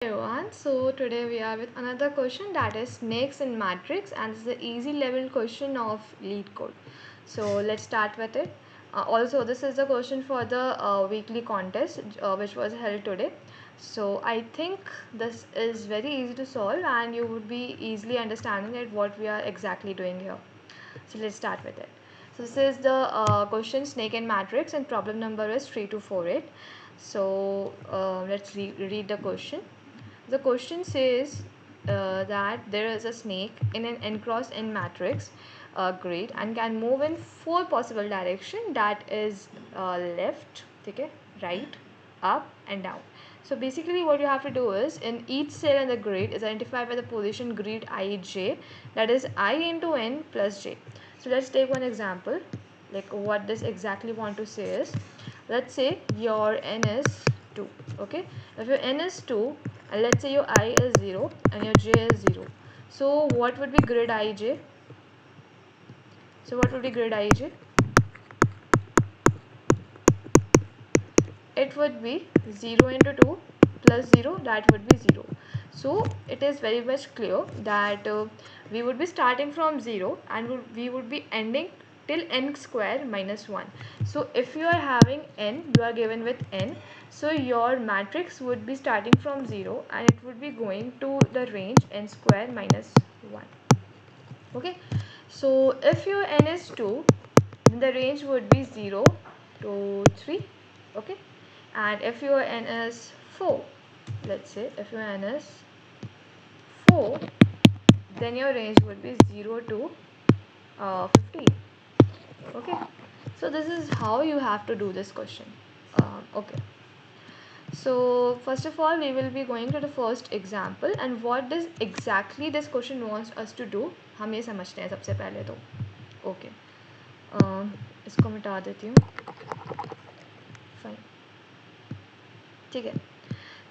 Everyone, so today we are with another question, that is snakes in matrix, and this is the easy level question of lead code. So let's start with it. Also, this is the question for the weekly contest which was held today. So I think this is very easy to solve and you would be easily understanding it what we are exactly doing here. So let's start with it. So this is the question snake and matrix, and problem number is 3248. So let's read the question. The question says that there is a snake in an n cross n matrix grid and can move in four possible directions, that is left, okay, right, up and down. So basically what you have to do is, in each cell in the grid is identified by the position grid ij, that is I into n plus j. So let's take one example, like what this exactly want to say is, let's say your n is 2, okay. If your n is 2 and let's say your I is 0 and your j is 0, so what would be grid ij? So what would be grid ij? It would be 0 into 2 plus 0, that would be 0. So it is very much clear that we would be starting from 0 and we would be ending till n square minus 1. So if you are having n, you are given with n, so your matrix would be starting from 0 and it would be going to the range n square minus 1. Okay, so if your n is 2, then the range would be 0 to 3. Okay, and if your n is 4, let's say if your n is 4, then your range would be 0 to 15. Okay, so this is how you have to do this question. Okay, so first of all we will be going to the first example, and what does exactly this question wants us to do हम ये समझते हैं सबसे पहले तो. Okay, इसको मिटा देती हूँ. फाइन, ठीक है.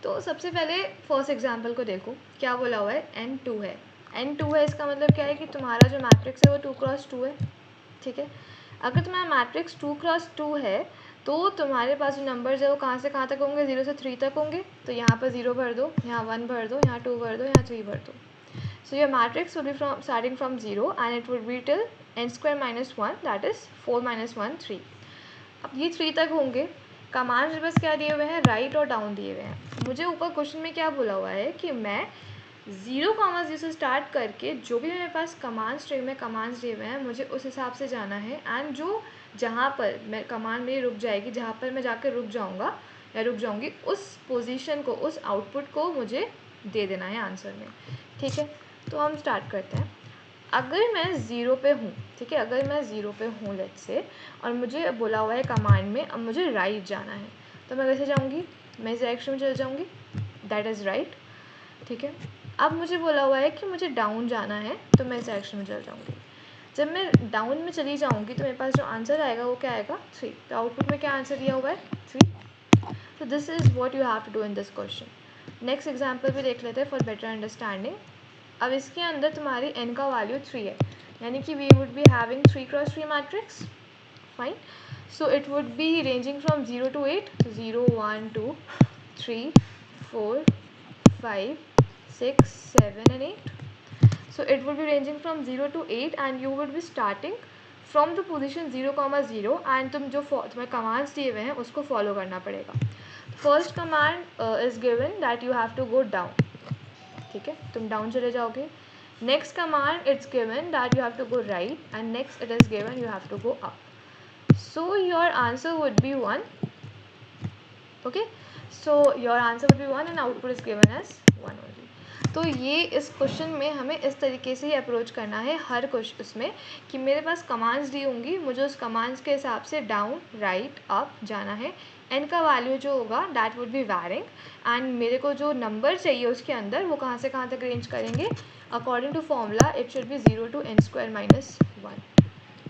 तो सबसे पहले फर्स्ट एग्जांपल को देखो, क्या बोला हुआ है, n2 है. n2 है, इसका मतलब क्या है कि तुम्हारा जो मैट्रिक्स है वो 2x2 है. ठीक है, अगर तुम्हारा मैट्रिक्स 2x2 है तो तुम्हारे पास जो नंबर्स है वो कहाँ से कहाँ तक होंगे, 0 से 3 तक होंगे. तो यहाँ पर 0 भर दो, यहाँ 1 भर दो, यहाँ 2 भर दो, यहाँ 3 भर दो. So your matrix will be starting from 0 and it would be till n square minus 1, that is 4 minus 1 3. अब ये 3 तक होंगे. कमांड्स बस क्या दिए हुए हैं, राइट और डाउन दिए हुए हैं. मुझे ऊपर क्वेश्चन में क्या बोला हुआ है कि मैं 0, से स्टार्ट करके जो भी मेरे पास कमांड स्ट्रिंग में कमांड्स दिए हुए हैं मुझे उस हिसाब से जाना है, एंड जो जहाँ पर मैं कमांड मेरी रुक जाएगी, जहाँ पर मैं जाकर रुक जाऊँगा या रुक जाऊँगी, उस पोजीशन को, उस आउटपुट को मुझे दे देना है आंसर में. ठीक है, तो हम स्टार्ट करते हैं. अगर मैं 0 पे हूँ, ठीक है, अगर मैं 0 पे हूँ लेट्स से, और मुझे बोला हुआ है कमांड में अब मुझे राइट जाना है, तो मैं कैसे जाऊँगी, मैं इस डायरेक्शन में चल जाऊँगी, दैट इज़ राइट. ठीक है, अब मुझे बोला हुआ है कि मुझे डाउन जाना है, तो मैं इस डायरेक्शन में चल जाऊँगी. जब मैं डाउन में चली जाऊँगी तो मेरे पास जो आंसर आएगा वो क्या आएगा, 3. तो आउटपुट में क्या आंसर दिया हुआ है, 3. तो this is what you have to do in this question. Next example भी देख लेते हैं फॉर बेटर अंडरस्टैंडिंग. अब इसके अंदर तुम्हारी n का वैल्यू 3 है, यानी कि we would be having 3x3 matrix. Fine, so it would be ranging from 0 to 8. 0 1 2 3 4 5 6 7 and 8. So it would be ranging from 0 to 8 and you would be starting from the position 0, and तुम जो तुम्हें commands दिए हुए हैं उसको follow करना पड़ेगा. First command is given that you have to go down. ठीक है, तुम डाउन चले जाओगे. Next command it's given that you have to go right, and next it is given you have to go up. So your answer would be 1. Okay, so your answer would be 1 and output is given as 1 only. तो ये इस question में हमें इस तरीके से ही approach करना है हर क्वेश्चन उसमें, कि मेरे पास कमांड्स दी होंगी, मुझे उस कमांड्स के हिसाब से डाउन राइट अप जाना है. एन का वैल्यू जो होगा that would B varying, and मेरे को जो नंबर चाहिए उसके अंदर वो कहाँ से कहाँ तक रेंज करेंगे, according to formula it should be 0 to n square minus 1.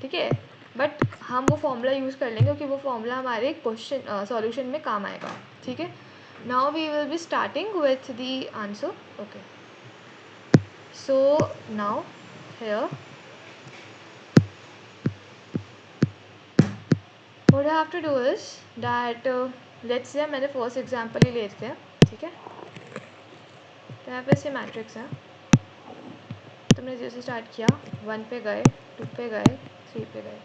ठीक है, बट हम वो फॉर्मूला यूज़ कर लेंगे क्योंकि वो फॉर्मूला हमारे क्वेश्चन सॉल्यूशन में काम आएगा. ठीक है, now we will be starting with the answer. Okay, so now here what I have to do is that let's say मैंने फर्स्ट एग्जाम्पल ही लेते हैं. ठीक है, तो यहाँ पे इससे मैट्रिक्स है, तुमने 0 से स्टार्ट किया, 1 पे गए, 2 पे गए, 3 पे गए,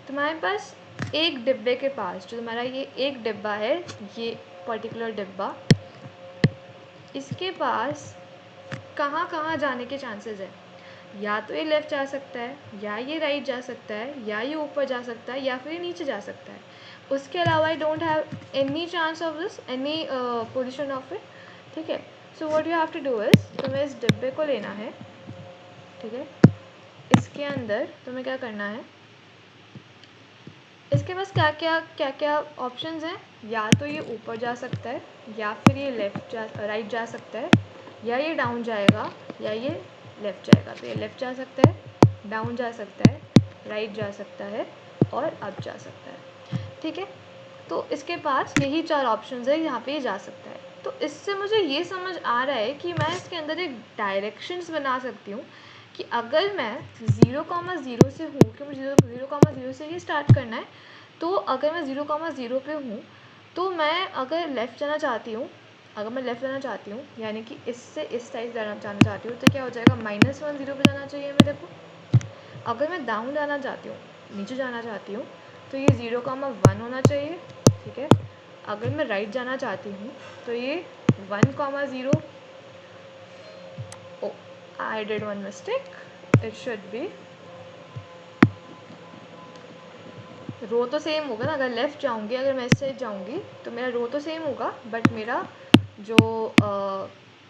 तुम्हारे पास एक डिब्बे के पास, जो तुम्हारा ये एक डिब्बा है, ये पर्टिकुलर डिब्बा, इसके पास कहाँ कहाँ जाने के चांसेस है? या तो ये लेफ़्ट जा सकता है, या ये राइट जा सकता है, या ये ऊपर जा सकता है, या फिर ये नीचे जा सकता है। उसके अलावा I don't have any chance of this, any position of it, ठीक है। So what you have to do is, तुम्हें इस डिब्बे को लेना है, ठीक है। इसके अंदर तुम्हें क्या करना है, इसके पास क्या क्या ऑप्शंस हैं? या तो ये ऊपर जा सकता है, या फिर ये राइट जा सकता है, या ये डाउन जाएगा, या ये लेफ़्ट जाएगा। तो ये लेफ़्ट जा सकता है, डाउन जा सकता है, राइट जा सकता है, और अप जा सकता है, ठीक है। तो इसके पास यही 4 ऑप्शंस है, यहाँ पे ये जा सकता है। तो इससे मुझे ये समझ आ रहा है कि मैं इसके अंदर एक डायरेक्शंस बना सकती हूँ कि अगर मैं 0,0 से हूँ, कि मुझे 0,0 से ही स्टार्ट करना है, तो अगर मैं 0,0 पे हूँ, तो मैं अगर लेफ़्ट जाना चाहती हूँ, यानी कि इससे इस साइड जाना चाहती हूँ, तो क्या हो जाएगा, -1 0 पे जाना चाहिए मेरे को। अगर मैं डाउन जाना चाहती हूँ, नीचे जाना चाहती हूँ, तो ये 0,1 होना चाहिए, ठीक है। अगर मैं राइट जाना चाहती हूँ, तो ये 1,0, oh, I did one mistake, it should be, रो तो सेम होगा ना, अगर लेफ़्ट जाऊँगी, अगर मैं इस साइड जाऊँगी, तो मेरा रो तो सेम होगा, बट मेरा जो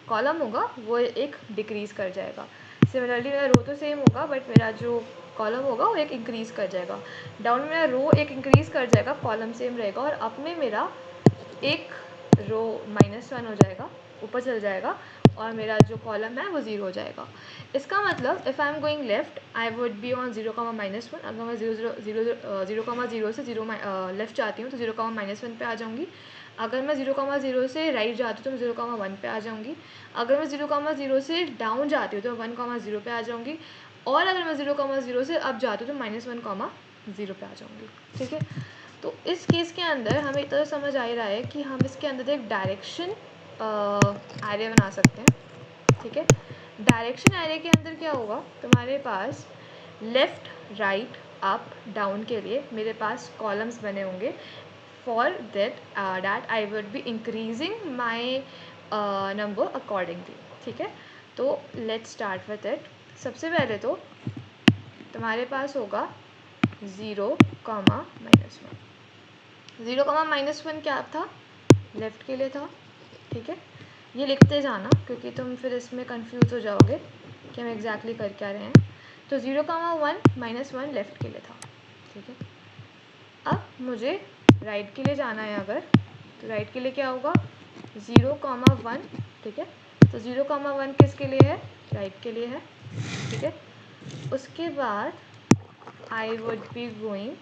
कॉलम होगा वो एक डिक्रीज़ कर जाएगा। सिमिलरली मेरा रो तो सेम होगा, बट मेरा जो कॉलम होगा वो एक इंक्रीज़ कर जाएगा। डाउन में मेरा रो एक इंक्रीज़ कर जाएगा, कॉलम सेम रहेगा, और अप में मेरा एक रो -1 हो जाएगा, ऊपर चल जाएगा, और मेरा जो कॉलम है वो 0 हो जाएगा। इसका मतलब if I am going left, I would be on 0,-1। अगर मैं 0,0 से 0 लेफ़्ट जाती हूँ, तो 0,-1 पे आ जाऊँगी। अगर मैं 0,0 से राइट जाती हूँ, तो मैं 0,1 पे आ जाऊँगी। अगर मैं 0,0 से डाउन जाती हूँ, तो मैं 1,0 पे आ जाऊँगी, और अगर मैं 0,0 से अप जाती हूँ, तो -1,0 पे आ जाऊँगी, ठीक है। तो इस केस के अंदर हमें इतना समझ आ ही रहा है कि हम इसके अंदर एक डायरेक्शन एरे बना सकते हैं, ठीक है। डायरेक्शन एरे के अंदर क्या होगा, तुम्हारे पास लेफ़्ट, राइट, अप, डाउन के लिए मेरे पास कॉलम्स बने होंगे, for that I would be increasing my number accordingly, ठीक है। तो लेट्स स्टार्ट विथ इट। सबसे पहले तो तुम्हारे पास होगा 0, -1। 0, क्या था, लेफ़्ट के लिए था, ठीक है। ये लिखते जाना, क्योंकि तुम फिर इसमें कंफ्यूज हो जाओगे कि हम एग्जैक्टली कर क्या रहे हैं। तो 0,1 -1 लेफ़्ट के लिए था, ठीक है। अब मुझे राइट के लिए जाना है अगर, तो राइट के लिए क्या होगा, 0,1, ठीक है। तो 0,1 किसके लिए है, राइट के लिए है, ठीक है। उसके बाद I would be going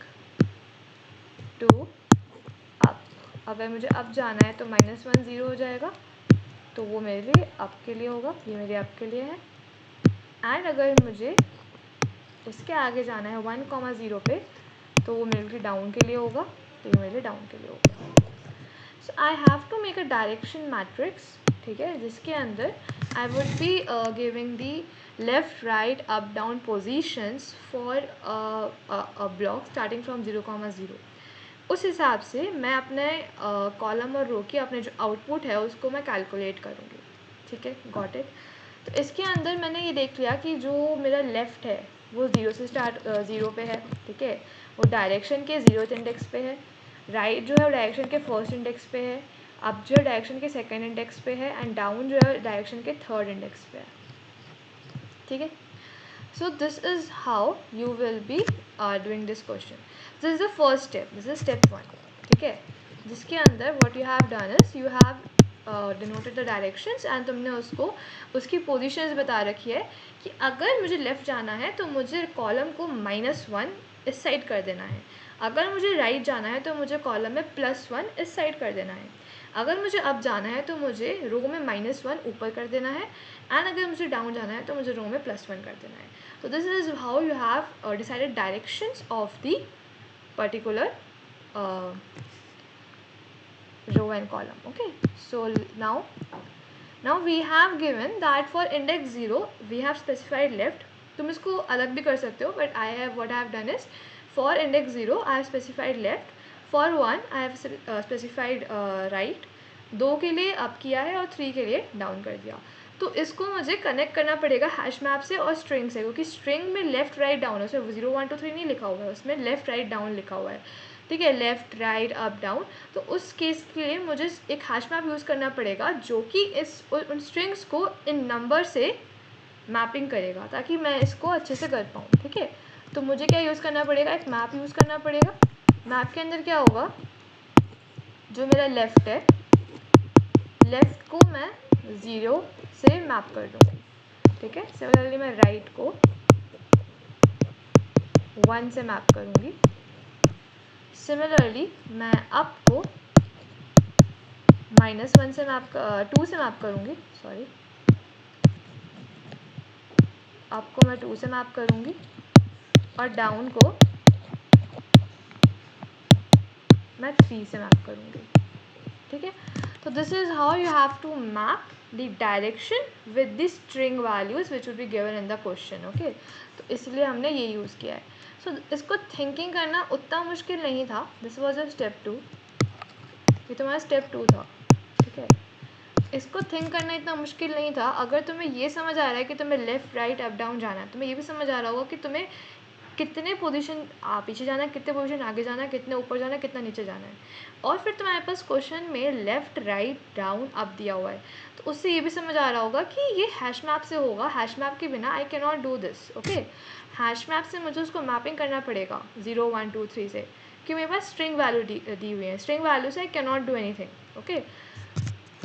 to up. अगर मुझे अप जाना है, तो -1 0 हो जाएगा, तो वो मेरे लिए अप के लिए होगा, ये मेरे अप के लिए है। एंड अगर मुझे इसके आगे जाना है 1,0 पे, तो वो मेरे लिए डाउन के लिए होगा, तो ये मेरे लिए डाउन के लिए होगा। So I have to make a direction matrix, ठीक है, जिसके अंदर I would be giving the left, right, up, down positions for a block starting from 0,0। उस हिसाब से मैं अपने कॉलम और रो की अपने जो आउटपुट है उसको मैं कैलकुलेट करूँगी, ठीक है, गॉट इट। तो इसके अंदर मैंने ये देख लिया कि जो मेरा लेफ़्ट है वो 0 से स्टार्ट 0 पे है, ठीक है, वो डायरेक्शन के 0th इंडेक्स पे है। राइट जो है वो डायरेक्शन के 1st इंडेक्स पे है, अप जो है डायरेक्शन के 2nd इंडेक्स पे है, एंड डाउन जो है डायरेक्शन के 3rd इंडेक्स पे है, ठीक है। So this is how you will be doing this question. This is the first step. This is step 1. ठीक है, जिसके अंदर what you have done is you have denoted the directions and तुमने उसको उसकी positions बता रखी है कि अगर मुझे left जाना है तो मुझे कॉलम को -1 इस साइड कर देना है, अगर मुझे राइट जाना है तो मुझे कॉलम में +1 इस साइड कर देना है, अगर मुझे अप जाना है तो मुझे रो में -1 ऊपर कर देना है, एंड अगर मुझे डाउन जाना है तो मुझे रो में +1 कर देना है। So this is how you have decided directions of the particular row and column. Okay, so now now we have given that for index 0 we have specified left. तुम इसको अलग भी कर सकते हो, but I have what I have done is for index 0 I have specified left, for 1 I have specified right. 2 के लिए up किया है और 3 के लिए डाउन कर दिया. तो इसको मुझे कनेक्ट करना पड़ेगा हैश मैप से और स्ट्रिंग से, क्योंकि स्ट्रिंग में लेफ्ट राइट डाउन है, उसमें 0 1 2 3 नहीं लिखा हुआ है, उसमें लेफ्ट राइट डाउन लिखा हुआ है. ठीक है, लेफ्ट राइट अप डाउन. तो उस केस के लिए मुझे एक हैश मैप यूज़ करना पड़ेगा जो कि इस उन स्ट्रिंग्स को इन नंबर से मैपिंग करेगा, ताकि मैं इसको अच्छे से कर पाऊँ. ठीक है, तो मुझे क्या यूज़ करना पड़ेगा, एक मैप यूज़ करना पड़ेगा. मैप के अंदर क्या होगा, जो मेरा लेफ़्ट है, लेफ़्ट को मैं 0 से मैप कर दूँगी. ठीक है, सिमिलरली मैं राइट को 1 से मैप करूँगी. सिमिलरली मैं अप को -1 से मैप 2 से मैप करूँगी. सॉरी, अप को मैं 2 से मैप करूँगी और डाउन को मैं 3 से मैप करूँगी. ठीक है, तो this is how you have to map the direction with the string values which will be given in the question. Okay, तो इसलिए हमने ये यूज़ किया है. सो इसको थिंकिंग करना उतना मुश्किल नहीं था. This was a step 2. ये तुम्हारा स्टेप 2 था. ठीक है, इसको थिंक करना इतना मुश्किल नहीं था. अगर तुम्हें ये समझ आ रहा है कि तुम्हें लेफ़्ट राइट अप डाउन जाना है, तुम्हें ये भी समझ आ रहा होगा कि तुम्हें कितने पोजीशन पीछे जाना है, कितने पोजीशन आगे जाना है, कितने ऊपर जाना है, कितना नीचे जाना है, और फिर तुम्हारे पास क्वेश्चन में लेफ़्ट राइट डाउन अप दिया हुआ है, तो उससे ये भी समझ आ रहा होगा कि ये हैश मैप से होगा. हैश मैप के बिना I can not do this. Okay, hash map से मुझे उसको मैपिंग करना पड़ेगा 0 1 2 3 से, कि मेरे पास स्ट्रिंग वैल्यू दी हुई है. स्ट्रिंग वैल्यू से I can not do anything. Okay,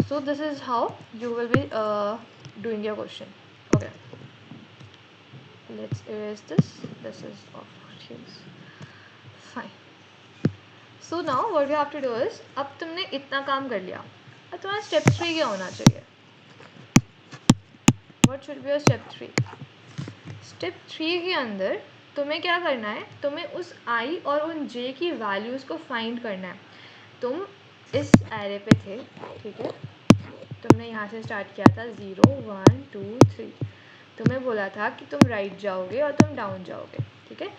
so this is how you will be doing your question. Okay, let's erase this. This is of use. Fine. So now what you have to do is, अब तुमने इतना काम कर लिया, अब तुम्हारा step 3 क्या होना चाहिए? What should be your step 3? Step 3 के अंदर तुम्हें क्या करना है, तुम्हें उस i और उन j की वैल्यूज़ को फाइंड करना है. तुम इस एरे पे थे. ठीक है, तुमने यहाँ से स्टार्ट किया था 0 1 2 3. तुम्हें बोला था कि तुम राइट जाओगे और तुम डाउन जाओगे. ठीक है,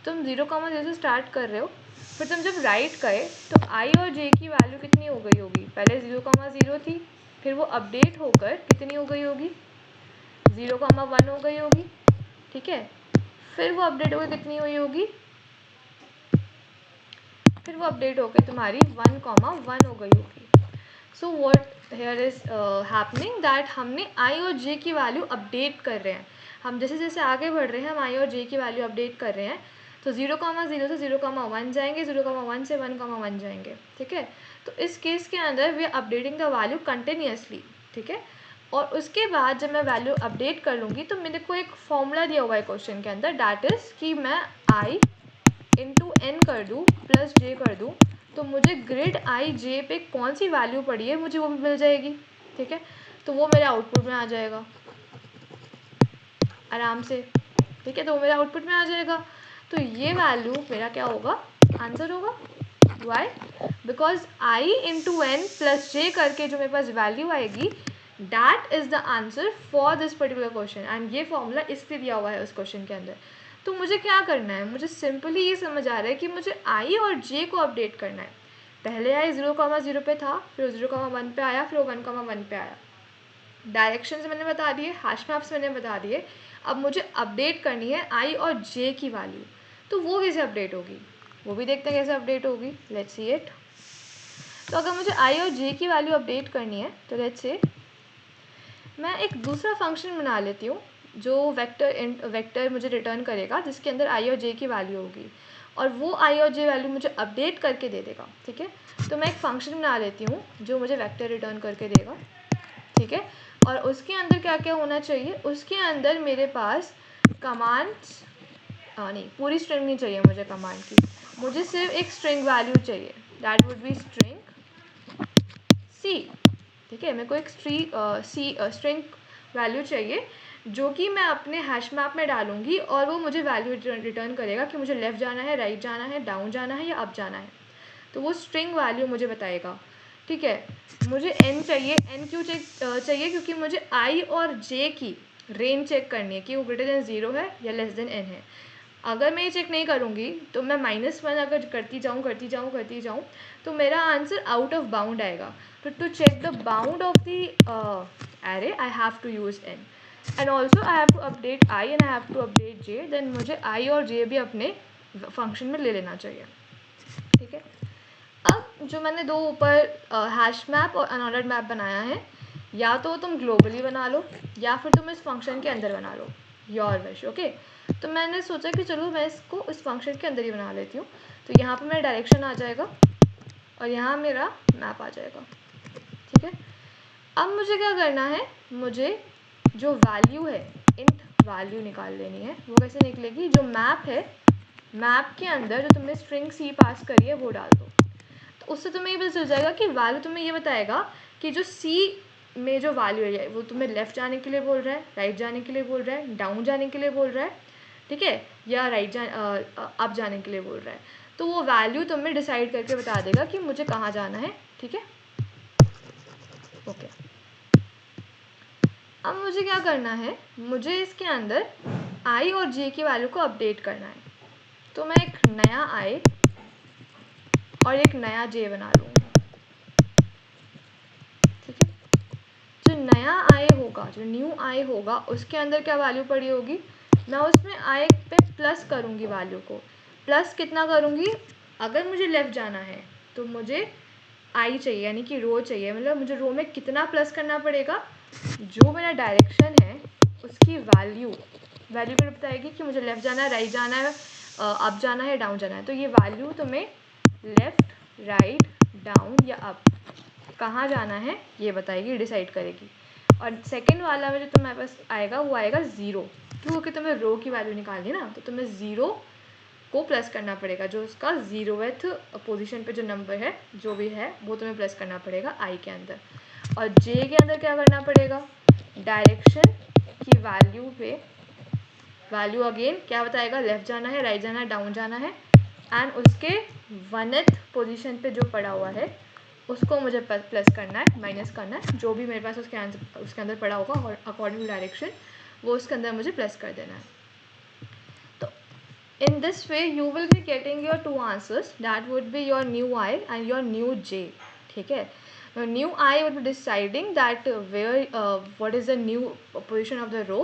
तुम 0 से स्टार्ट कर रहे हो. फिर तुम जब राइट गए तो i और j की वैल्यू कितनी हो गई होगी? पहले 0 थी, फिर वो अपडेट होकर कितनी हो गई होगी? 0 1 हो गई होगी. ठीक है, फिर वो अपडेट होकर कितनी हुई होगी? फिर वो अपडेट होकर तुम्हारी 1 1 हो गई होगी. So what here is happening that हमने i और j की वैल्यू अपडेट कर रहे हैं. हम जैसे जैसे आगे बढ़ रहे हैं, हम i और j की वैल्यू अपडेट कर रहे हैं. तो 0 से 0 जाएंगे, 0 से 1 जाएंगे. ठीक है, तो इस केस के अंदर we are updating the value continuously. ठीक है, और उसके बाद जब मैं वैल्यू अपडेट कर लूँगी तो मेरे को एक फॉर्मूला दिया हुआ है क्वेश्चन के अंदर, डैट इज़ कि मैं i इंटू एन कर दूँ प्लस j कर दूँ, तो मुझे ग्रिड i j पे कौन सी वैल्यू पड़ी है मुझे वो भी मिल जाएगी. ठीक है, तो वो मेरे आउटपुट में आ जाएगा आराम से. ठीक है, तो वो मेरे आउटपुट में आ जाएगा. तो ये वैल्यू मेरा क्या होगा? आंसर होगा. Why? Because i into N plus j करके जो मेरे पास वैल्यू आएगी, that is the answer for this particular question. And ये फॉर्मूला इसलिए दिया हुआ है उस क्वेश्चन के अंदर. तो मुझे क्या करना है? मुझे सिंपली ये समझ आ रहा है कि मुझे i और j को अपडेट करना है. पहले i 0 पे था, फिर 0 1 पे आया, फिर 1 1 पे आया. डायरेक्शंस मैंने बता दिए, हैश मैप्स मैंने बता दिए. अब मुझे अपडेट करनी है i और j की वैल्यू. तो वो कैसे अपडेट होगी? वो भी देखते हैं कैसे अपडेट होगी. Let's see it. तो अगर मुझे i और j की वैल्यू अपडेट करनी है तो लेट्स से मैं एक दूसरा फंक्शन बना लेती हूँ जो वेक्टर मुझे रिटर्न करेगा, जिसके अंदर i और j की वैल्यू होगी, और वो i और j वैल्यू मुझे अपडेट करके दे देगा. ठीक है, तो मैं एक फंक्शन बना लेती हूँ जो मुझे वेक्टर रिटर्न करके देगा. ठीक है, और उसके अंदर क्या क्या होना चाहिए? उसके अंदर मेरे पास कमांड्स नहीं, पूरी स्ट्रिंग नहीं चाहिए मुझे कमांड की. मुझे सिर्फ एक स्ट्रिंग वैल्यू चाहिए. That would be string c. ठीक है, मेरे को एक स्ट्रिंग वैल्यू चाहिए जो कि मैं अपने हैश मैप में डालूंगी, और वो मुझे वैल्यू रिटर्न करेगा कि मुझे लेफ़्ट जाना है, राइट जाना है, डाउन जाना है या अप जाना है. तो वो स्ट्रिंग वैल्यू मुझे बताएगा ठीक है, मुझे n चाहिए। n क्यों चाहिए? क्योंकि मुझे i और j की रेंज चेक करनी है कि वो ग्रेटर देन 0 है या लेस देन n है। अगर मैं ये चेक नहीं करूँगी तो मैं -1 अगर करती जाऊँ तो मेरा आंसर आउट ऑफ बाउंड आएगा। तो to check the bound of the array I have to use n, and also I have to update I and I have to update j, then मुझे I और j भी अपने function में ले लेना चाहिए। ठीक है, अब जो मैंने दो ऊपर हैश मैप और अनऑर्डर्ड मैप बनाया है, या तो तुम ग्लोबली बना लो या फिर तुम इस फंक्शन के अंदर बना लो, योर विश। ओके, तो मैंने सोचा कि चलो मैं इसको इस फंक्शन के अंदर ही बना लेती हूँ। तो यहाँ पर मेरा डायरेक्शन आ जाएगा और यहाँ मेरा मैप आ जाएगा। ठीक है, अब मुझे क्या करना है, मुझे जो वैल्यू है इंट वैल्यू निकाल लेनी है। वो कैसे निकलेगी? जो मैप है, मैप के अंदर जो तुमने स्ट्रिंग सी पास करी है वो डाल दो। तो उससे तुम्हें ये पता चल जाएगा कि वैल्यू तुम्हें ये बताएगा कि जो सी में जो वैल्यू है वो तुम्हें लेफ़्ट जाने के लिए बोल रहा है, राइट जाने के लिए बोल रहा है, डाउन जाने के लिए बोल रहा है, ठीक है, या अप जाने के लिए बोल रहा है। तो वो वैल्यू तुम्हें डिसाइड करके बता देगा कि मुझे कहाँ जाना है। ठीक है, ओके। अब मुझे क्या करना है, मुझे इसके अंदर i और j की वैल्यू को अपडेट करना है। तो मैं एक नया i और एक नया j बना लूँगी। ठीक है, जो नया i होगा, जो न्यू i होगा, उसके अंदर क्या वैल्यू पड़ी होगी, मैं उसमें i पे प्लस करूँगी वैल्यू को। प्लस कितना करूँगी? अगर मुझे लेफ़्ट जाना है तो मुझे i चाहिए, यानी कि रो चाहिए। मतलब मुझे रो में कितना प्लस करना पड़ेगा? जो मेरा डायरेक्शन है उसकी वैल्यू पर बताएगी कि मुझे लेफ़्ट जाना है, राइट जाना है, अप जाना है, डाउन जाना है। तो ये वैल्यू तुम्हें लेफ़्ट, राइट, डाउन या अप कहाँ जाना है ये बताएगी, डिसाइड करेगी। और सेकंड वाला में जो तुम्हारे पास आएगा वो आएगा 0, क्योंकि तुम्हें रो की वैल्यू निकालनी है ना, तो तुम्हें 0 को प्लस करना पड़ेगा। जो उसका 0th पोजीशन पे जो नंबर है जो भी है वो तुम्हें प्लस करना पड़ेगा i के अंदर। और j के अंदर क्या करना पड़ेगा? डायरेक्शन की वैल्यू पे वैल्यू अगेन क्या बताएगा, लेफ़्ट जाना है, राइट जाना है, डाउन जाना है, एंड उसके 1th पोजीशन पे जो पड़ा हुआ है उसको मुझे प्लस करना है, माइनस करना है। जो भी मेरे पास उसके अंदर पड़ा होगा और अकॉर्डिंग टू डायरेक्शन वो उसके अंदर मुझे प्लस कर देना है। तो in this way you will be getting your two answers, that would be your new I and your new J. ठीक है, now new I would be deciding that what is the new position of the row,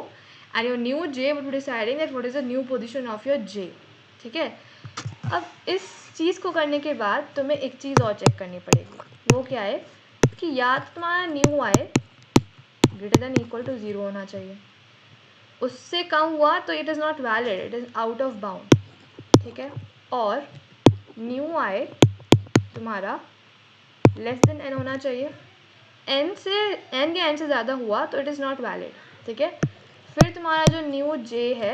and your new J would be deciding that what is the new position of your J. ठीक है, अब इस चीज़ को करने के बाद तुम्हें एक चीज़ और चेक करनी पड़ेगी। वो क्या है कि या तो तुम्हारा new I greater than equal to 0 होना चाहिए, उससे कम हुआ तो it is not valid, it is out of bound. ठीक है, और न्यू I तुम्हारा लेस देन n होना चाहिए। n या n से ज़्यादा हुआ तो इट इज़ नॉट वैलिड। ठीक है, फिर तुम्हारा जो न्यू j है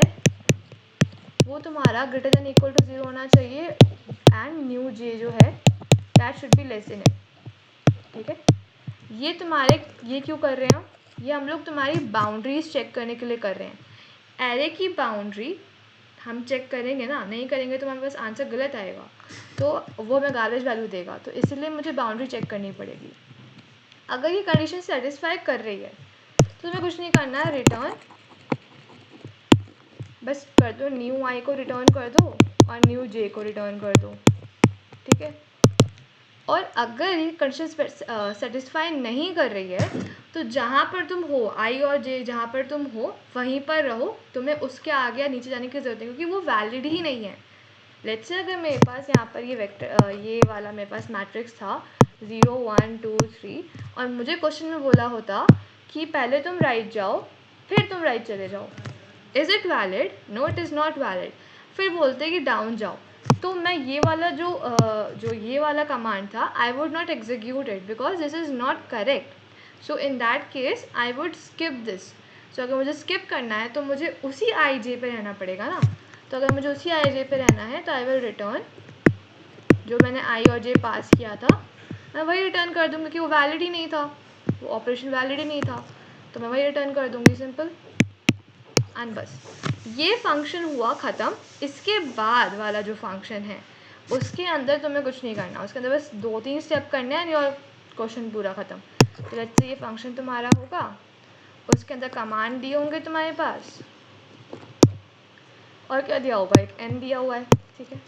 वो तुम्हारा ग्रेटर देन इक्वल टू 0 होना चाहिए, एंड न्यू j जो है that should be less than n। ठीक है, ये क्यों कर रहे हैं हम? ये हम लोग तुम्हारी बाउंड्रीज चेक करने के लिए कर रहे हैं। एरे की बाउंड्री हम चेक करेंगे ना, नहीं करेंगे तो हमारे पास आंसर गलत आएगा, तो वो हमें गार्बेज वैल्यू देगा। तो इसलिए मुझे बाउंड्री चेक करनी पड़ेगी। अगर ये कंडीशन सेटिस्फाई कर रही है तो तुम्हें कुछ नहीं करना है, रिटर्न बस कर दो, न्यू I को रिटर्न कर दो और न्यू J को रिटर्न कर दो। ठीक है, और अगर ये कंडीशन सेटिस्फाई नहीं कर रही है तो जहाँ पर तुम हो, I और J जहाँ पर तुम हो वहीं पर रहो, तुम्हें उसके आगे या नीचे जाने की ज़रूरत नहीं, क्योंकि वो वैलिड ही नहीं है। लेट्स से अगर मेरे पास यहाँ पर ये वेक्टर ये वाला मेरे पास मैट्रिक्स था 0 1 2 3 और मुझे क्वेश्चन में बोला होता कि पहले तुम राइट जाओ फिर तुम राइट चले जाओ, is it valid? No, it is not valid. फिर बोलते कि डाउन जाओ, तो मैं ये वाला जो ये वाला कमांड था I would not execute it because this is not correct. So in that case I would skip this. So अगर मुझे स्किप करना है तो मुझे उसी आई जे पे रहना पड़ेगा ना। तो अगर मुझे उसी आई जे पे रहना है तो आई विल रिटर्न जो मैंने आई और जे पास किया था, मैं वही रिटर्न कर दूँगी, क्योंकि वो वैलिड ही नहीं था, वो ऑपरेशन वैलिड ही नहीं था, तो मैं वही रिटर्न कर दूँगी, सिंपल एंड बस। ये फंक्शन हुआ ख़त्म। इसके बाद वाला जो फंक्शन है उसके अंदर तुम्हें कुछ नहीं करना, उसके अंदर बस 2-3 स्टेप करने हैं, और क्वेश्चन पूरा ख़त्म। तो लेट्स से ये फंक्शन तुम्हारा होगा, उसके अंदर कमांड दिए होंगे तुम्हारे पास, और क्या दिया होगा, एक n दिया हुआ है, ठीक है।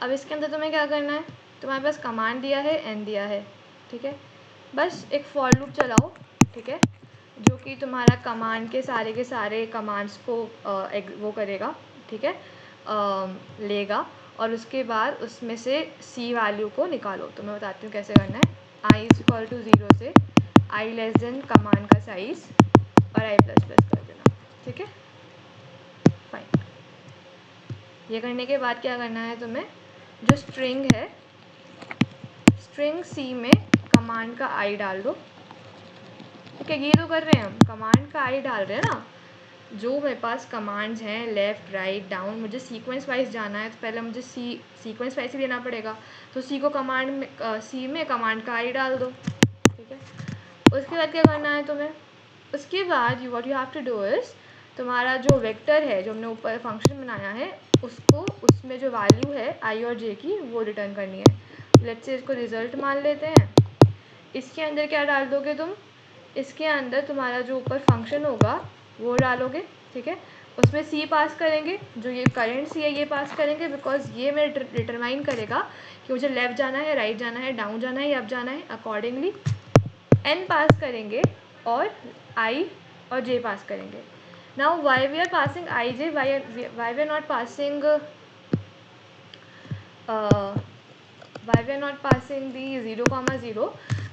अब इसके अंदर तुम्हें क्या करना है, तुम्हारे पास कमांड दिया है, n दिया है, ठीक है। बस एक फॉर लूप चलाओ, ठीक है, जो कि तुम्हारा कमांड के सारे कमांड्स को वो करेगा, ठीक है, लेगा, और उसके बाद उसमें से c वैल्यू को निकालो। तो मैं बताती हूँ कैसे करना है। i = 0 से i < कमांड का साइज और i++ कर देना, ठीक है, फाइन। ये करने के बाद क्या करना है तुम्हें, जो स्ट्रिंग है, स्ट्रिंग c में कमांड का i डाल दो, ठीक है। ये तो कर रहे हैं हम, कमांड का i डाल रहे हैं ना। जो मेरे पास कमांड्स हैं लेफ़्ट राइट डाउन, मुझे सीक्वेंस वाइज जाना है, तो पहले मुझे सीक्वेंस वाइज ही लेना पड़ेगा। तो सी को कमांड में सी में कमांड का i डाल दो, ठीक है। उसके बाद क्या करना है तुम्हें, उसके बाद what you have to do is, तुम्हारा जो वेक्टर है जो हमने ऊपर फंक्शन बनाया है, उसको उसमें जो वैल्यू है i और j की वो रिटर्न करनी है। लेट्स से इसको रिज़ल्ट मान लेते हैं। इसके अंदर क्या डाल दोगे तुम, इसके अंदर तुम्हारा जो ऊपर फंक्शन होगा वो डालोगे, ठीक है। उसमें c पास करेंगे, जो ये करंट c है ये पास करेंगे, बिकॉज ये मेरे डिटरमाइन करेगा कि मुझे लेफ़्ट जाना है, राइट जाना है, डाउन जाना है या अप जाना है। अकॉर्डिंगली n पास करेंगे और i और j पास करेंगे। Now why we are passing i j, why we are not passing why we are not passing the 0,0,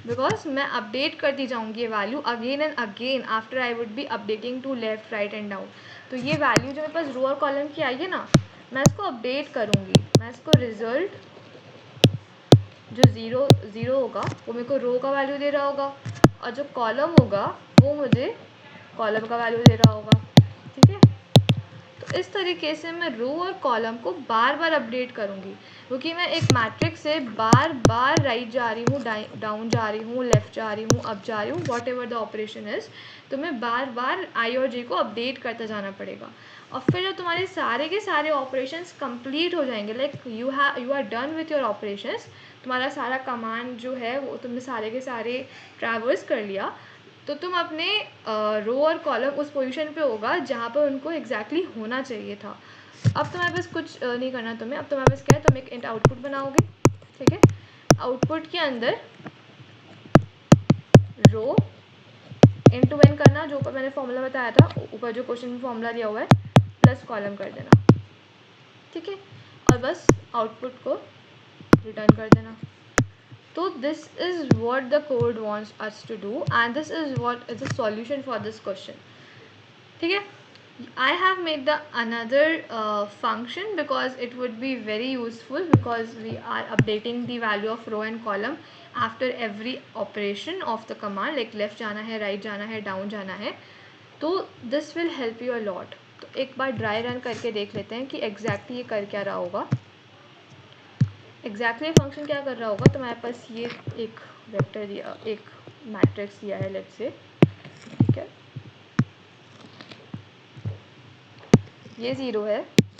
because मैं अपडेट करती जाऊँगी ये value again and again after I would be updating to left right and down. तो ये value जो मेरे पास रो और column की आई है ना, मैं इसको अपडेट करूँगी। मैं इसको रिजल्ट जो ज़ीरो होगा वो मेरे को रो का वैल्यू दे रहा होगा, और जो कॉलम होगा वो मुझे कॉलम का वैल्यू दे रहा होगा, ठीक है। तो इस तरीके से मैं रो और कॉलम को बार बार अपडेट करूँगी, क्योंकि मैं एक मैट्रिक्स से बार बार राइट जा रही हूँ, डाउन जा रही हूँ, लेफ़्ट जा रही हूँ, अप जा रही हूँ, what ever the operation is. तो मैं बार बार आई और जे को अपडेट करता जाना पड़ेगा। और फिर जब तुम्हारे सारे के सारे ऑपरेशंस कंप्लीट हो जाएंगे, like you are done with your operations, तुम्हारा सारा कमांड जो है वो तुमने सारे के सारे ट्रैवर्स कर लिया, तो तुम अपने रो और कॉलम उस पोजीशन पे होगा जहाँ पर उनको एग्जैक्टली होना चाहिए था। अब तुम्हारे पास कुछ नहीं करना तुम्हें, अब तुम्हारे पास क्या है, तुम एक इंट आउटपुट बनाओगे, ठीक है। आउटपुट के अंदर रो इनटू n करना, जो ऊपर मैंने फॉर्मूला बताया था, ऊपर जो क्वेश्चन में फॉर्मूला दिया हुआ है, प्लस कॉलम कर देना, ठीक है, और बस आउटपुट को रिटर्न कर देना। So this is what the code wants us to do, and this is what is the solution for this question, ठीक है। I have made the another function because it would be very useful, because we are updating the value of row and column after every operation of the command, like left जाना है, right जाना है, down जाना है, तो this will help you a lot। तो एक बार dry run करके देख लेते हैं कि एग्जैक्टली ये कर क्या रहा होगा, एग्जैक्टली फंक्शन क्या कर रहा होगा। तो मेरे पास ये एक वेक्टर दिया, एक मैट्रिक्स दिया है, लेट्स से, ठीक है, ये 0 है,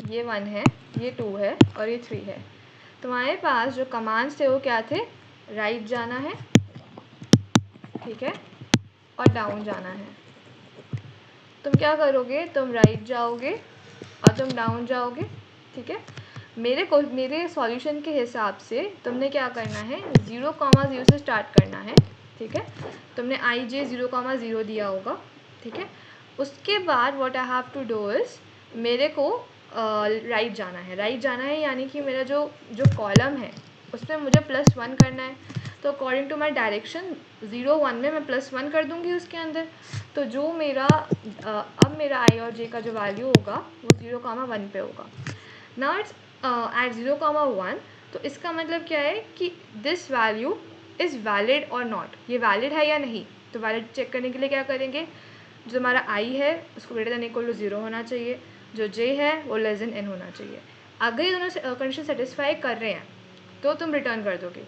ये 1 है, ये 2 है और ये 3 है। तुम्हारे पास जो कमांड्स थे वो क्या थे, राइट जाना है, ठीक है, और डाउन जाना है। तुम क्या करोगे, तुम राइट जाओगे और तुम डाउन जाओगे, ठीक है। मेरे सॉल्यूशन के हिसाब से तुमने क्या करना है, 0,0 से स्टार्ट करना है, ठीक है। तुमने आई जे 0,0 दिया होगा, ठीक है। उसके बाद what I have to do is, मेरे को राइट जाना है, यानी कि मेरा जो कॉलम है उसमें मुझे +1 करना है। तो अकॉर्डिंग टू माई डायरेक्शन 0, 1 में मैं +1 कर दूँगी उसके अंदर। तो जो मेरा अब मेरा आई और जे का जो वैल्यू होगा वो 0,1 पे होगा। नाउ इट्स एट 0,1, तो इसका मतलब क्या है कि दिस वैल्यू इज़ वैलिड और नॉट, ये वैलिड है या नहीं। तो वैलिड चेक करने के लिए क्या करेंगे, जो हमारा i है उसको ग्रेटर देन इक्वल टू 0 होना चाहिए, जो j है वो लेस देन n होना चाहिए। अगर ये दोनों कंडीशन सेटिस्फाई कर रहे हैं तो तुम रिटर्न कर दोगे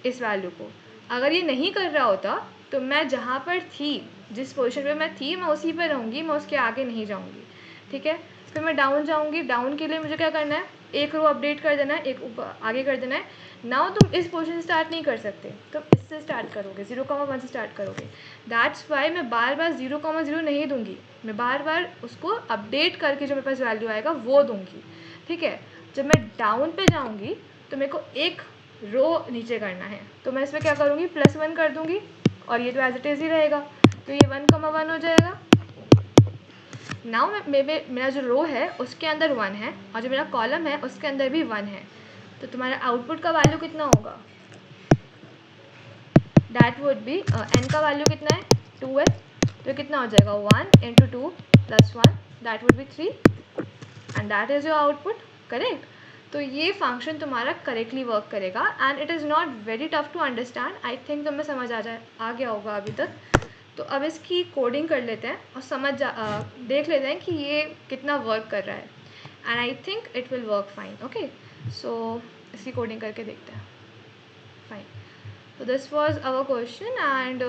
इस वैल्यू को। अगर ये नहीं कर रहा होता तो मैं जहाँ पर थी, जिस पोजीशन पे मैं थी, मैं उसी पर रहूँगी, मैं उसके आगे नहीं जाऊँगी, ठीक है। फिर मैं डाउन जाऊँगी, डाउन के लिए मुझे क्या करना है, एक रो अपडेट कर देना है, एक ऊपर आगे कर देना है। नाउ तुम इस पोजीशन से स्टार्ट नहीं कर सकते, तुम इससे स्टार्ट करोगे, 0,1 से स्टार्ट करोगे। दैट्स वाई मैं बार बार 0,0 नहीं दूंगी, मैं बार बार उसको अपडेट करके जो मेरे पास वैल्यू आएगा वो दूंगी, ठीक है। जब मैं डाउन पे जाऊंगी तो मेरे को एक रो नीचे करना है, तो मैं इसमें क्या करूँगी, +1 कर दूंगी, और ये तो एज इट इज़ ही रहेगा, तो ये 1,1 हो जाएगा। नाउ मेरा जो रो है उसके अंदर 1 है, और जो मेरा कॉलम है उसके अंदर भी 1 है, तो तुम्हारा आउटपुट का वैल्यू कितना होगा, दैट वुड बी n का वैल्यू कितना है, 2 है, तो कितना हो जाएगा 1 × 2 + 1, that would be 3, and that is your output, correct. तो ये फंक्शन तुम्हारा करेक्टली वर्क करेगा, and it is not very tough to understand. I think तुम्हें समझ आ गया होगा अभी तक। तो अब इसकी कोडिंग कर लेते हैं और देख लेते हैं कि ये कितना वर्क कर रहा है, and I think it will work fine. Okay, so इसकी कोडिंग करके देखते हैं। फाइन, तो this was our question, and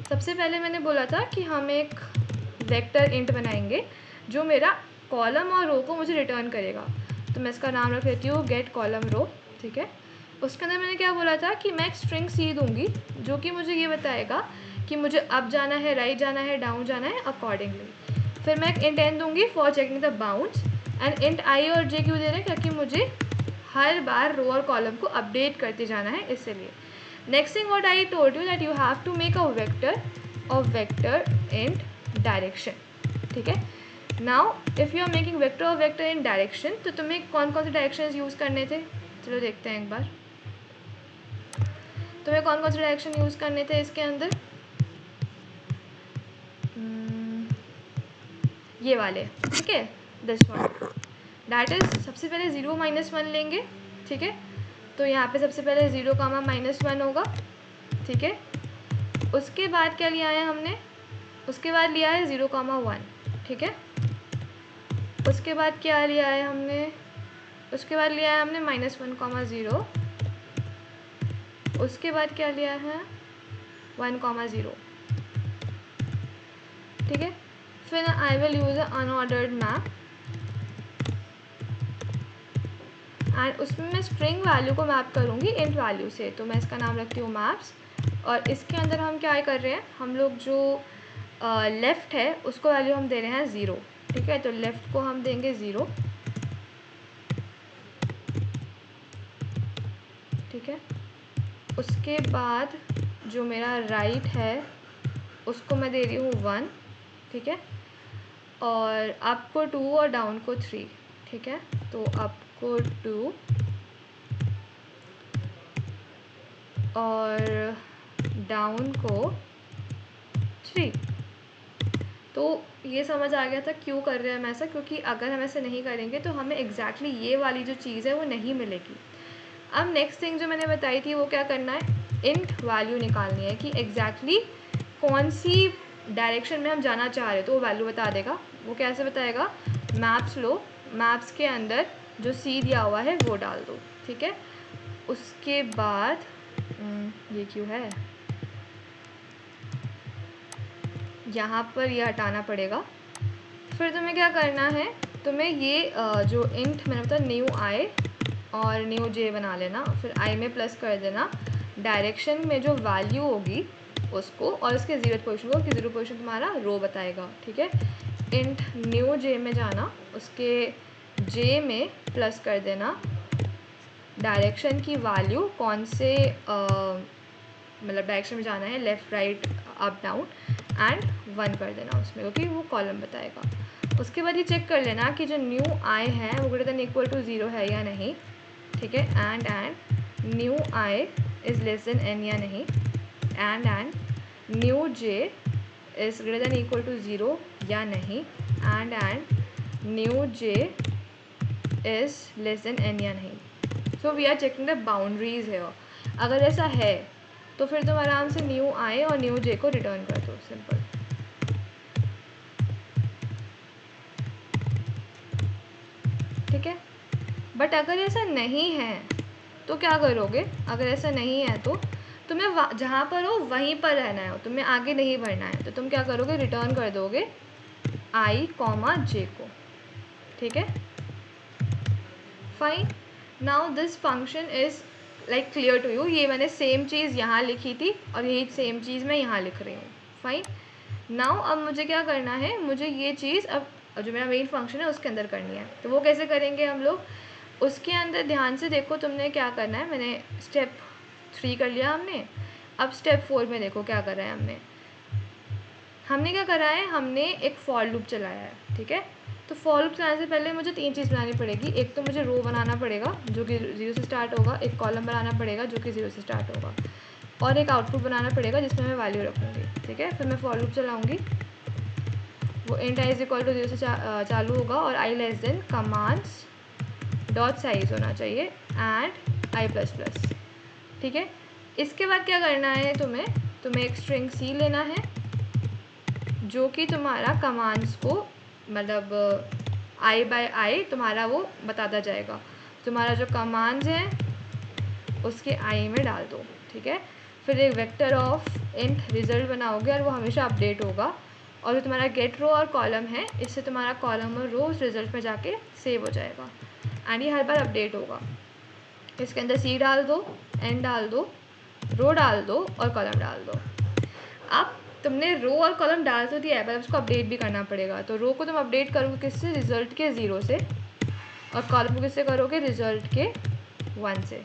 सबसे पहले मैंने बोला था कि हम एक वेक्टर इंट बनाएंगे जो मेरा कॉलम और रो को मुझे रिटर्न करेगा, तो मैं इसका नाम रख लेती हूँ गेट कॉलम रो, ठीक है। उसके अंदर मैंने क्या बोला था कि मैं एक स्ट्रिंग सी दूंगी जो कि मुझे ये बताएगा कि मुझे अप जाना है, राइट जाना है, डाउन जाना है, अकॉर्डिंगली। फिर मैं एक इंट n दूंगी for checking the bounds, and int i और j क्यों दे रहे हैं, क्योंकि मुझे हर बार रो और कॉलम को अपडेट करते जाना है, इसलिए। Next thing what I told you that you have to make a vector int direction, ठीक है। Now if you are making vector in direction, तो तुम्हें कौन कौन से डायरेक्शन यूज़ करने थे, चलो देखते हैं एक बार। तुम्हें कौन कौन से डायरेक्शन यूज़ करने थे इसके अंदर, ये वाले, ठीक है, दिस वन, दैट इज़ सबसे पहले 0 - 1 लेंगे, ठीक है। तो यहाँ पे सबसे पहले 0, -1 होगा, ठीक है। उसके बाद क्या लिया है हमने, उसके बाद लिया है 0,1, ठीक है। उसके बाद क्या लिया है हमने, उसके बाद लिया है हमने -1,0, उसके बाद क्या लिया है 1,0, ठीक है। फिर I will use a unordered map, and उसमें मैं स्ट्रिंग वैल्यू को मैप करूँगी इंट वैल्यू से, तो मैं इसका नाम रखती हूँ मैप्स। और इसके अंदर हम क्या कर रहे हैं, हम लोग जो लेफ़्ट है उसको वैल्यू हम दे रहे हैं 0, ठीक है। तो लेफ़्ट को हम देंगे 0, ठीक है। उसके बाद जो मेरा राइट है उसको मैं दे रही हूँ 1, ठीक है। और अप को 2 और डाउन को 3, ठीक है। तो अप को 2 और डाउन को 3। तो ये समझ आ गया था क्यों कर रहे हैं हम ऐसा, क्योंकि अगर हम ऐसे नहीं करेंगे तो हमें एग्जैक्टली ये वाली जो चीज़ है वो नहीं मिलेगी। अब नेक्स्ट थिंग जो मैंने बताई थी वो क्या करना है, इंट वैल्यू निकालनी है कि एग्जैक्टली कौन सी डायरेक्शन में हम जाना चाह रहे हैं, तो वो वैल्यू बता देगा। वो कैसे बताएगा, मैप्स लो, मैप्स के अंदर जो सी दिया हुआ है वो डाल दो, ठीक है। उसके बाद ये क्यों है, यहाँ पर ये हटाना पड़ेगा। फिर तुम्हें क्या करना है, तुम्हें ये जो इंट मैंने बताया न्यू आई और न्यू जे बना लेना, फिर आई में प्लस कर देना डायरेक्शन में जो वैल्यू होगी उसको, और उसके 0th पोजीशन को, कि 0 पोजीशन तुम्हारा रो बताएगा, ठीक है। इंट न्यू जे में जाना, उसके जे में प्लस कर देना डायरेक्शन की वैल्यू, कौन से मतलब डायरेक्शन में जाना है, left, right, up, down, and 1 कर देना उसमें, क्योंकि वो कॉलम बताएगा। उसके बाद ये चेक कर लेना कि जो न्यू आई है वो ग्रेटर देन इक्वल टू 0 है या नहीं, ठीक है। And new I is less than n या नहीं, and new J is greater than equal to 0 या नहीं, and new J is less than n या नहीं। So we are checking the boundaries है। अगर ऐसा है तो फिर तुम आराम से न्यू आई और न्यू जे को रिटर्न कर दो, सिंपल, ठीक है। बट अगर ऐसा नहीं है तो क्या करोगे, अगर ऐसा नहीं है तो तुम्हें जहाँ पर हो वहीं पर रहना है, तुम्हें आगे नहीं बढ़ना है, तो तुम क्या करोगे, रिटर्न कर दोगे आई, जे को, ठीक है। Fine. Now this function is like clear to you. ये मैंने सेम चीज़ यहाँ लिखी थी और यही सेम चीज़ मैं यहाँ लिख रही हूँ. फाइन. नाउ अब मुझे क्या करना है, मुझे ये चीज़ अब जो मेरा मेन फंक्शन है उसके अंदर करनी है. तो वो कैसे करेंगे हम लोग, उसके अंदर ध्यान से देखो तुमने क्या करना है. मैंने स्टेप 3 कर लिया हमने. अब स्टेप 4 में देखो क्या कर रहा है हमने क्या करा है, हमने एक फॉर लूप चलाया है. ठीक है. तो फॉर लूप चलाने से पहले मुझे 3 चीज़ बनानी पड़ेगी. एक तो मुझे रो बनाना पड़ेगा जो कि 0 से स्टार्ट होगा, एक कॉलम बनाना पड़ेगा जो कि 0 से स्टार्ट होगा, और एक आउटपुट बनाना पड़ेगा जिसमें मैं वैल्यू रखूँगी. ठीक है. फिर मैं फॉर लूप चलाऊँगी. वो int i is equal to 0 से चालू होगा और i less than commands dot size होना चाहिए एंड आई प्लस प्लस. ठीक है. इसके बाद क्या करना है, तुम्हें एक स्ट्रिंग सी लेना है जो कि तुम्हारा कमांड्स को मतलब आई बाय आई तुम्हारा वो बताता जाएगा. तुम्हारा जो कमांड्स हैं उसके आई में डाल दो. ठीक है. फिर एक वेक्टर ऑफ इंट रिजल्ट बनाओगे और वो हमेशा अपडेट होगा. और जो तुम्हारा गेट रो और कॉलम है, इससे तुम्हारा कॉलम और रो उस रिजल्ट में जाके सेव हो जाएगा एंड ये हर बार अपडेट होगा. इसके अंदर सी डाल दो, एन डाल दो, रो डाल दो और कॉलम डाल दो. अब तुमने रो और कॉलम डाल तो दिया है पर उसको अपडेट भी करना पड़ेगा. तो रो को तुम अपडेट करोगे किससे, रिजल्ट के 0 से, और कॉलम को किससे करोगे, रिजल्ट के 1 से.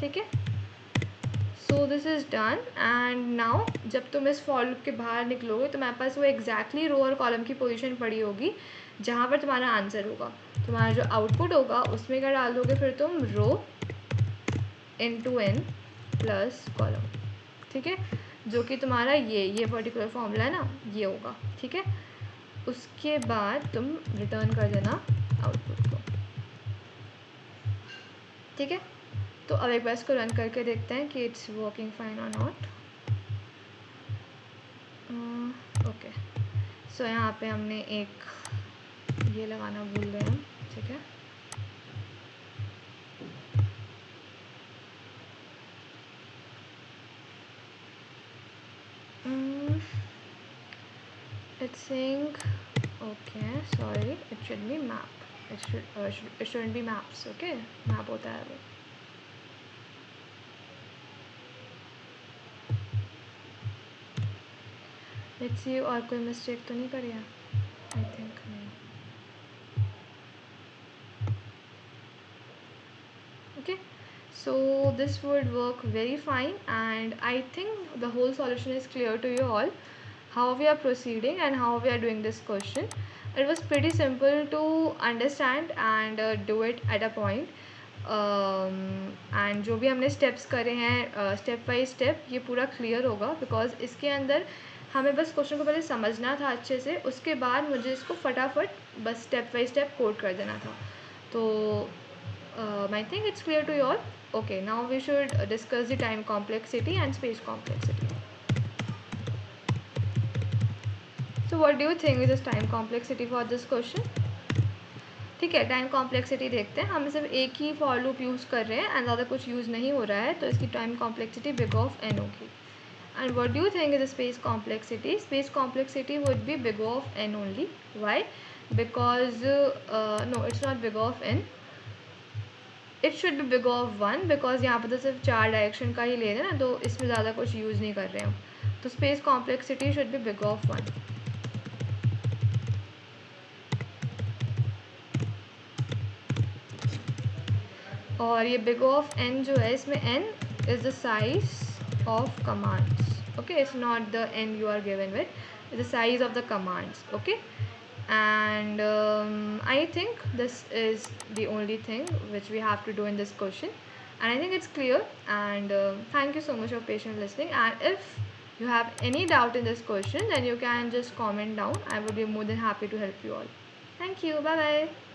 ठीक है. So this is done. And now जब तुम इस फॉर लूप के बाहर निकलोगे तो तुम्हारे पास वो एग्जैक्टली रो और कॉलम की पोजीशन पड़ी होगी जहाँ पर तुम्हारा आंसर होगा. तुम्हारा जो आउटपुट होगा उसमें क्या डाल दोगे फिर तुम, rho into N plus column. ठीक है. जो कि तुम्हारा ये पर्टिकुलर फॉर्मूला है ना, ये होगा. ठीक है. उसके बाद तुम रिटर्न कर देना आउटपुट को. ठीक है. तो अब एक बार इसको रन करके देखते हैं कि इट्स वर्किंग फाइन और नॉट. ओके. सो यहाँ पे हमने एक ये लगाना भूल गए हम. ठीक है. It's saying okay, sorry, it should be map. It shouldn't be maps. Okay, map होता है वो. Let's see और कोई मिस्टेक तो नहीं करी है. I think नहीं. Okay, so this would work very fine and I think the whole solution is clear to you all. How we are proceeding and how we are doing this question. It was pretty simple to understand and do it at a point. And जो भी हमने steps करे हैं step by step, ये पूरा clear होगा because इसके अंदर हमें बस क्वेश्चन को पहले समझना था अच्छे से. उसके बाद मुझे इसको फटाफट बस स्टेप बाई स्टेप कोड कर देना था. तो I think it's clear to you all. Okay, now we should discuss the time complexity and space complexity. So what do you think is time complexity for this question? ठीक है. Time complexity देखते हैं. हम सिर्फ एक ही for loop use कर रहे हैं एंड ज़्यादा कुछ यूज़ नहीं हो रहा है, तो इसकी time complexity big of n होगी. And what do you think is space complexity? Space complexity would be big of n only. Why? Because no, it's not big of n. It should be big of 1 because यहाँ पर तो सिर्फ 4 direction का ही ले रहे हैं ना, तो इसमें ज़्यादा कुछ यूज़ नहीं कर रहे हैं. तो space complexity should be big of 1. और ये बिग ऑफ एन जो है, इसमें N is the size of commands. Okay, it's not the N you are given with, it's the size of the commands. Okay, and I think this is the only thing which we have to do in this question, and I think it's clear. And thank you so much for patient listening, and if you have any doubt in this question then you can just comment down. I would be more than happy to help you all. Thank you. Bye bye.